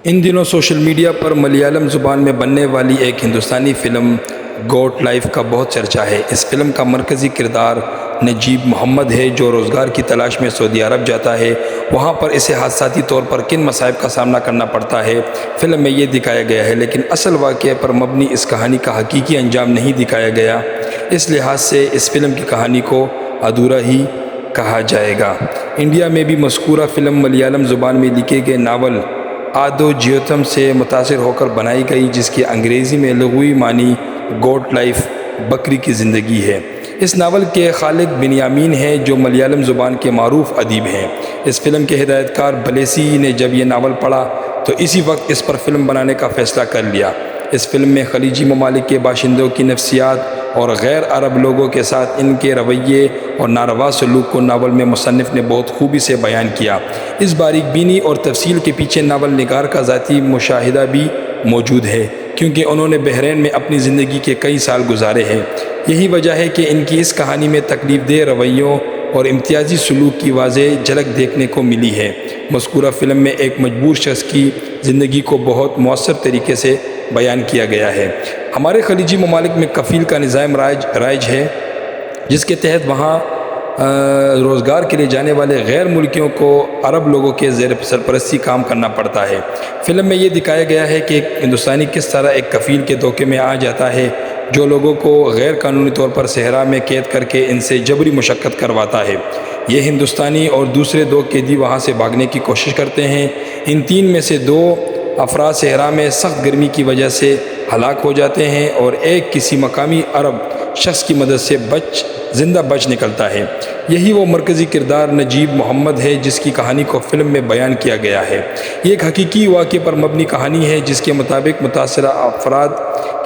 ان دنوں social media پر ملیالم زبان میں بننے والی ایک ہندوستانی فلم گوٹ لائف کا بہت چرچہ ہے۔ اس فلم کا مرکزی کردار نجیب محمد ہے، جو روزگار کی تلاش میں سعودی عرب جاتا ہے۔ وہاں پر اسے حادثاتی طور پر کن مصائب کا سامنا کرنا پڑتا ہے، فلم میں یہ دکھایا گیا ہے، لیکن اصل واقعے پر مبنی اس کہانی کا حقیقی انجام نہیں دکھایا گیا۔ اس لحاظ سے اس فلم کی کہانی کو ادھورا ہی کہا جائے گا۔ انڈیا میں بھی مذکورہ فلم ملیالم زبان میں لکھے گئے ناول آدو جیوتم سے متاثر ہو کر بنائی گئی، جس کی انگریزی میں لغوی معنی گوٹ لائف بکری کی زندگی ہے۔ اس ناول کے خالق بنیامین ہیں، جو ملیالم زبان کے معروف ادیب ہیں۔ اس فلم کے ہدایت کار بلیسی نے جب یہ ناول پڑھا تو اسی وقت اس پر فلم بنانے کا فیصلہ کر لیا۔ اس فلم میں خلیجی ممالک کے باشندوں کی نفسیات اور غیر عرب لوگوں کے ساتھ ان کے رویے اور ناروا سلوک کو ناول میں مصنف نے بہت خوبی سے بیان کیا۔ اس باریک بینی اور تفصیل کے پیچھے ناول نگار کا ذاتی مشاہدہ بھی موجود ہے، کیونکہ انہوں نے بحرین میں اپنی زندگی کے کئی سال گزارے ہیں۔ یہی وجہ ہے کہ ان کی اس کہانی میں تکلیف دہ رویوں اور امتیازی سلوک کی واضح جھلک دیکھنے کو ملی ہے۔ مذکورہ فلم میں ایک مجبور شخص کی زندگی کو بہت مؤثر طریقے سے بیان کیا گیا ہے۔ ہمارے خلیجی ممالک میں کفیل کا نظام رائج ہے، جس کے تحت وہاں روزگار کے لیے جانے والے غیر ملکیوں کو عرب لوگوں کے زیر سرپرستی کام کرنا پڑتا ہے۔ فلم میں یہ دکھایا گیا ہے کہ ایک ہندوستانی کس طرح ایک کفیل کے دھوکے میں آ جاتا ہے، جو لوگوں کو غیر قانونی طور پر صحرا میں قید کر کے ان سے جبری مشقت کرواتا ہے۔ یہ ہندوستانی اور دوسرے دو قیدی وہاں سے بھاگنے کی کوشش کرتے ہیں۔ ان تین میں سے دو افراد صحرا میں سخت گرمی کی وجہ سے ہلاک ہو جاتے ہیں اور ایک کسی مقامی عرب شخص کی مدد سے زندہ بچ نکلتا ہے۔ یہی وہ مرکزی کردار نجیب محمد ہے، جس کی کہانی کو فلم میں بیان کیا گیا ہے۔ یہ ایک حقیقی واقعے پر مبنی کہانی ہے، جس کے مطابق متاثرہ افراد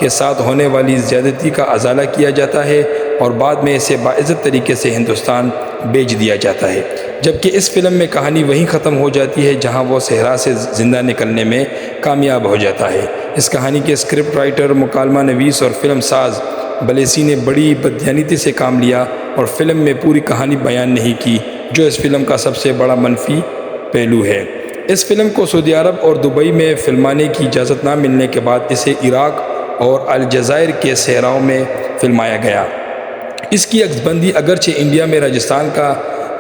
کے ساتھ ہونے والی زیادتی کا ازالہ کیا جاتا ہے اور بعد میں اسے باعزت طریقے سے ہندوستان بھیج دیا جاتا ہے، جبکہ اس فلم میں کہانی وہیں ختم ہو جاتی ہے جہاں وہ صحرا سے زندہ نکلنے میں کامیاب ہو جاتا ہے۔ اس کہانی کے اسکرپٹ رائٹر، مکالمہ نویس اور فلم ساز بلیسی نے بڑی بددیانتی سے کام لیا اور فلم میں پوری کہانی بیان نہیں کی، جو اس فلم کا سب سے بڑا منفی پہلو ہے۔ اس فلم کو سعودی عرب اور دبئی میں فلمانے کی اجازت نہ ملنے کے بعد اسے عراق اور الجزائر کے صحراؤں میں فلمایا گیا۔ اس کی عکس بندی اگرچہ انڈیا میں راجستھان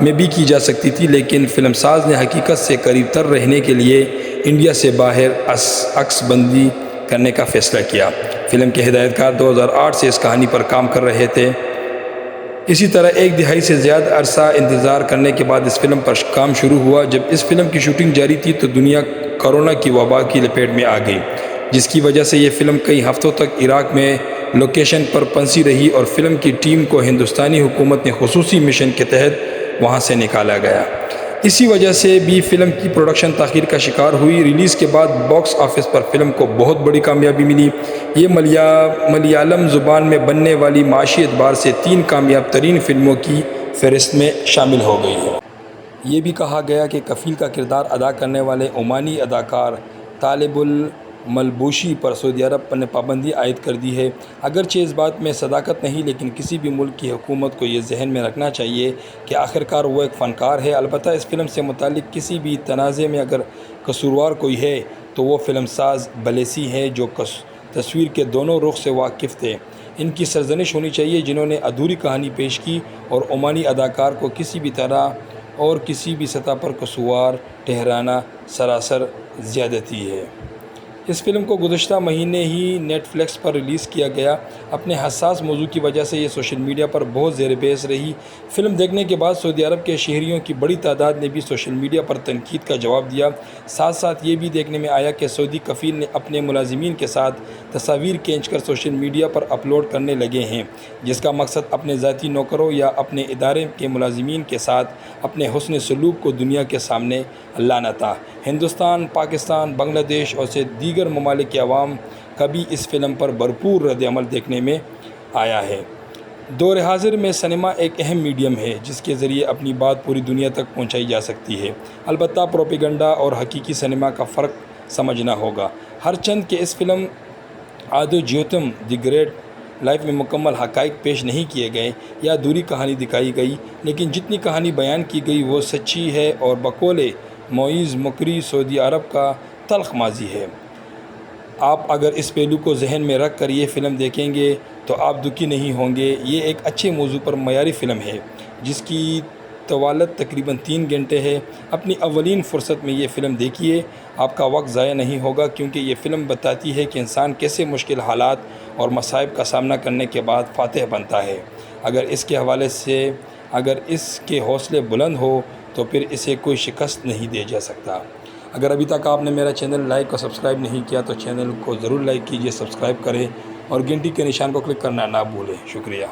میں بھی کی جا سکتی تھی، لیکن فلم ساز نے حقیقت سے قریب تر رہنے کے لیے انڈیا سے باہر عکس بندی کرنے کا فیصلہ کیا۔ فلم کے ہدایت کار 2008 سے اس کہانی پر کام کر رہے تھے۔ اسی طرح ایک دہائی سے زیادہ عرصہ انتظار کرنے کے بعد اس فلم پر کام شروع ہوا۔ جب اس فلم کی شوٹنگ جاری تھی تو دنیا کورونا کی وبا کی لپیٹ میں آ گئی، جس کی وجہ سے یہ فلم کئی ہفتوں تک عراق میں لوکیشن پر پھنسی رہی اور فلم کی ٹیم کو ہندوستانی حکومت نے خصوصی مشن کے تحت وہاں سے نکالا گیا۔ اسی وجہ سے بھی فلم کی پروڈکشن تاخیر کا شکار ہوئی۔ ریلیز کے بعد باکس آفس پر فلم کو بہت بڑی کامیابی ملی۔ یہ ملیالم زبان میں بننے والی معاشی اعتبار سے 3 کامیاب ترین فلموں کی فہرست میں شامل ہو گئی ہے۔ یہ بھی کہا گیا کہ کفیل کا کردار ادا کرنے والے عمانی اداکار طالب الملبوسی پر سعودی عرب نے پابندی عائد کر دی ہے۔ اگرچہ اس بات میں صداقت نہیں، لیکن کسی بھی ملک کی حکومت کو یہ ذہن میں رکھنا چاہیے کہ آخرکار وہ ایک فنکار ہے۔ البتہ اس فلم سے متعلق کسی بھی تنازع میں اگر قصوروار کوئی ہے تو وہ فلم ساز بلیسی ہیں، جو تصویر کے دونوں رخ سے واقف تھے۔ ان کی سرزنش ہونی چاہیے، جنہوں نے ادھوری کہانی پیش کی اور عمانی اداکار کو کسی بھی طرح اور کسی بھی سطح پر قصوروار ٹھہرانا سراسر زیادتی ہے۔ اس فلم کو گزشتہ مہینے ہی نیٹ فلکس پر ریلیز کیا گیا۔ اپنے حساس موضوع کی وجہ سے یہ سوشل میڈیا پر بہت زیر بحث رہی۔ فلم دیکھنے کے بعد سعودی عرب کے شہریوں کی بڑی تعداد نے بھی سوشل میڈیا پر تنقید کا جواب دیا۔ ساتھ ساتھ یہ بھی دیکھنے میں آیا کہ سعودی کفیل نے اپنے ملازمین کے ساتھ تصاویر کھینچ کر سوشل میڈیا پر اپلوڈ کرنے لگے ہیں، جس کا مقصد اپنے ذاتی نوکروں یا اپنے ادارے کے ملازمین کے ساتھ اپنے حسن سلوک کو دنیا کے سامنے لانا تھا۔ ہندوستان، پاکستان، بنگلہ دیش اور دیگر ممالک کے عوام کا بھی اس فلم پر بھرپور رد عمل دیکھنے میں آیا ہے۔ دور حاضر میں سنیما ایک اہم میڈیم ہے، جس کے ذریعے اپنی بات پوری دنیا تک پہنچائی جا سکتی ہے۔ البتہ پروپیگنڈا اور حقیقی سنیما کا فرق سمجھنا ہوگا۔ ہرچند کہ اس film Adu جیوتم the great life میں مکمل حقائق پیش نہیں کیے گئے یا ادھوری کہانی دکھائی گئی، لیکن جتنی کہانی بیان کی گئی وہ سچی ہے اور بقول معیز مکری سعودی عرب کا تلخ ماضی ہے۔ آپ اگر اس پہلو کو ذہن میں رکھ کر یہ فلم دیکھیں گے تو آپ دکھی نہیں ہوں گے۔ یہ ایک اچھے موضوع پر معیاری فلم ہے جس کی طوالت تقریباً 3 گھنٹے ہے۔ اپنی اولین فرصت میں یہ فلم دیکھیے، آپ کا وقت ضائع نہیں ہوگا، کیونکہ یہ فلم بتاتی ہے کہ انسان کیسے مشکل حالات اور مصائب کا سامنا کرنے کے بعد فاتح بنتا ہے۔ اگر اس کے حوصلے بلند ہو تو پھر اسے کوئی شکست نہیں دے جا سکتا۔ اگر ابھی تک آپ نے میرا چینل لائک اور سبسکرائب نہیں کیا تو چینل کو ضرور لائک کیجئے، سبسکرائب کریں اور گھنٹی کے نشان کو کلک کرنا نہ بھولیں۔ شکریہ۔